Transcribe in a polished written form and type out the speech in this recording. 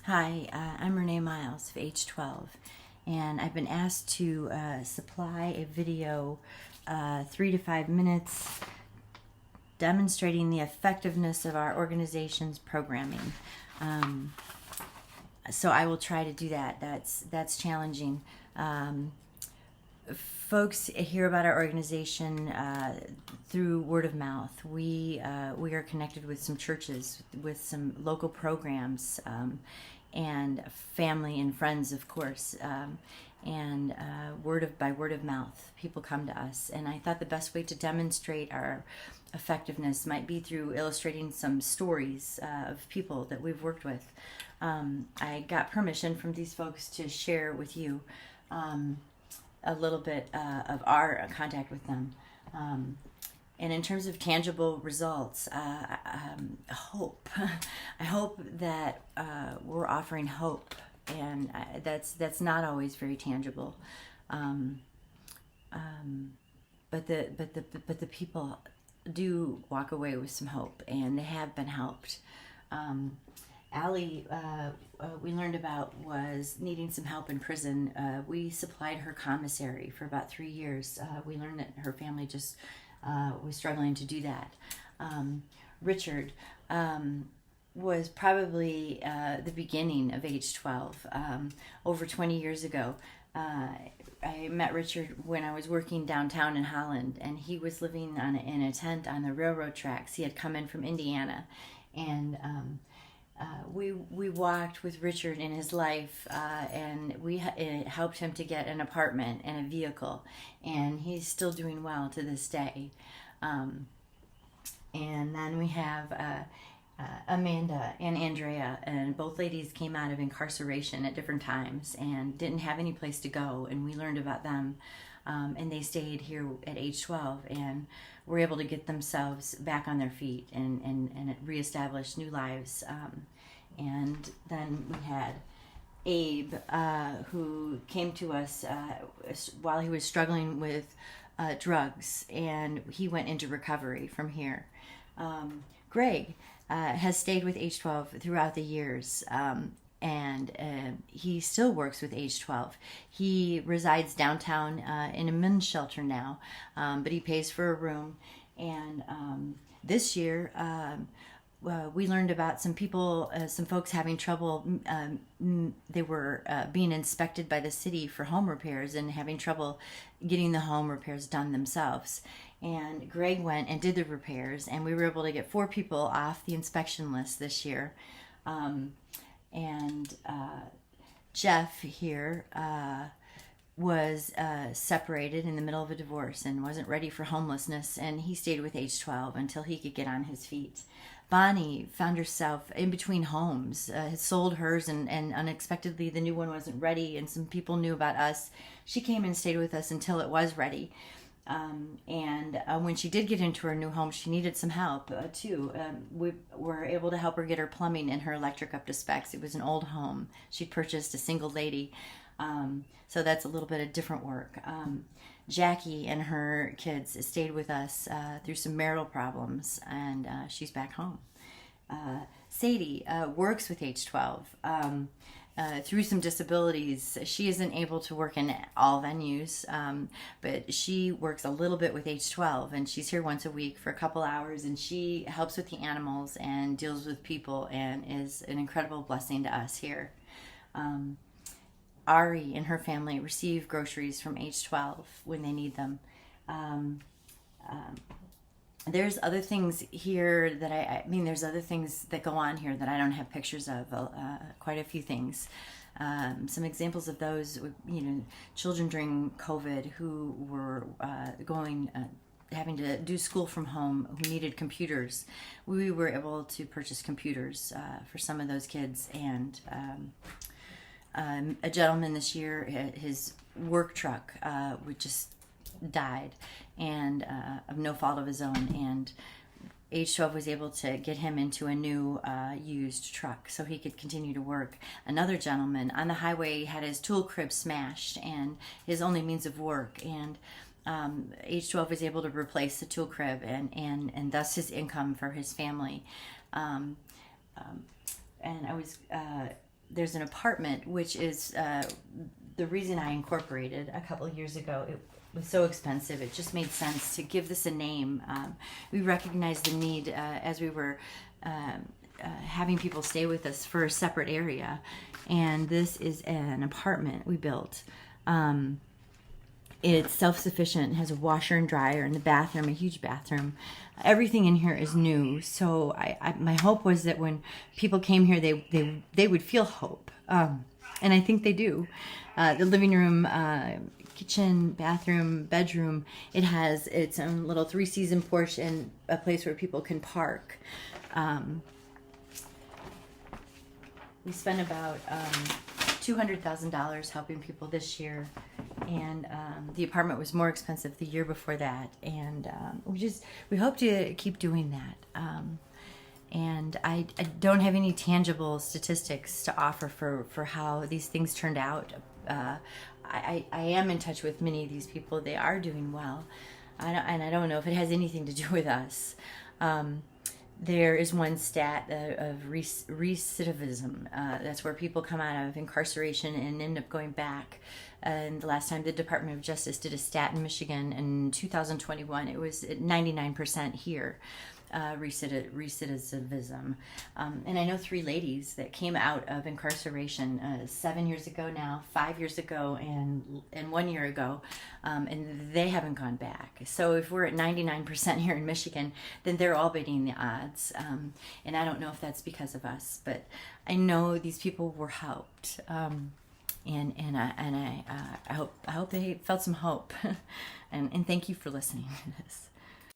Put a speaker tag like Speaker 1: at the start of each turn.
Speaker 1: Hi, I'm Renee Miles of H12, and I've been asked to supply a video, 3 to 5 minutes, demonstrating the effectiveness of our organization's programming. So I will try to do that. That's challenging. Folks hear about our organization through word of mouth. We are connected with some churches, with some local programs, and family and friends, of course. And by word of mouth, people come to us. And I thought the best way to demonstrate our effectiveness might be through illustrating some stories of people that we've worked with. I got permission from these folks to share with you a little bit of our contact with them. And in terms of tangible results, hope. I hope that we're offering hope, and that's not always very tangible. But the people do walk away with some hope, and they have been helped. Allie, we learned about, was needing some help in prison. We supplied her commissary for about 3 years. We learned that her family just was struggling to do that. Richard was probably the beginning of H12. Over 20 years ago, I met Richard when I was working downtown in Holland, and he was living in a tent on the railroad tracks. He had come in from Indiana, and we walked with Richard in his life, and it helped him to get an apartment and a vehicle, and he's still doing well to this day. And then we have Amanda and Andrea, and both ladies came out of incarceration at different times and didn't have any place to go, and we learned about them, and they stayed here at H12 and were able to get themselves back on their feet and reestablish new lives. And then we had Abe, who came to us while he was struggling with drugs, and he went into recovery from here. Greg has stayed with H12 throughout the years, and he still works with H12. He resides downtown in a men's shelter now, but he pays for a room. And this year, we learned about some people, some folks having trouble. They were being inspected by the city for home repairs and having trouble getting the home repairs done themselves. And Greg went and did the repairs, and we were able to get 4 people off the inspection list this year. And Jeff here was separated in the middle of a divorce and wasn't ready for homelessness, and he stayed with H12 until he could get on his feet. Bonnie found herself in between homes, had sold hers, and unexpectedly the new one wasn't ready, and some people knew about us. She came and stayed with us until it was ready. And when she did get into her new home, she needed some help too. We were able to help her get her plumbing and her electric up to specs. It was an old home she'd purchased, a single lady. So that's a little bit of different work. Jackie and her kids stayed with us through some marital problems, and she's back home. Sadie works with H12. Through some disabilities, she isn't able to work in all venues, but she works a little bit with H12, and she's here once a week for a couple hours, and she helps with the animals and deals with people and is an incredible blessing to us here. Ari and her family receive groceries from H12 when they need them. There's other things here that I mean, there's other things that go on here that I don't have pictures of, quite a few things. Some examples of those, children during COVID who were having to do school from home, who needed computers. We were able to purchase computers for some of those kids, and a gentleman this year, his work truck would just died, and of no fault of his own, and H12 was able to get him into a new used truck so he could continue to work. Another gentleman on the highway had his tool crib smashed and his only means of work, and H12 was able to replace the tool crib and thus his income for his family. And I was there's an apartment, which is the reason I incorporated a couple of years ago. It was so expensive, it just made sense to give this a name. We recognized the need as we were having people stay with us for a separate area, and this is an apartment we built. It's self-sufficient, has a washer and dryer in the bathroom, a huge bathroom. Everything in here is new. So my hope was that when people came here, they would feel hope. And I think they do. The living room, kitchen, bathroom, bedroom, it has its own little 3-season porch and a place where people can park. We spent about $200,000 helping people this year, and the apartment was more expensive the year before that, and we hope to keep doing that. And I don't have any tangible statistics to offer for how these things turned out. I am in touch with many of these people. They are doing well, and I don't know if it has anything to do with us. There is one stat of recidivism. That's where people come out of incarceration and end up going back. And the last time the Department of Justice did a stat in Michigan in 2021, it was at 99% here. Recidivism. And I know 3 ladies that came out of incarceration 7 years ago now, 5 years ago, and 1 year ago, and they haven't gone back. So if we're at 99% here in Michigan, then they're all beating the odds. And I don't know if that's because of us, but I know these people were helped. And I hope they felt some hope. And thank you for listening to this.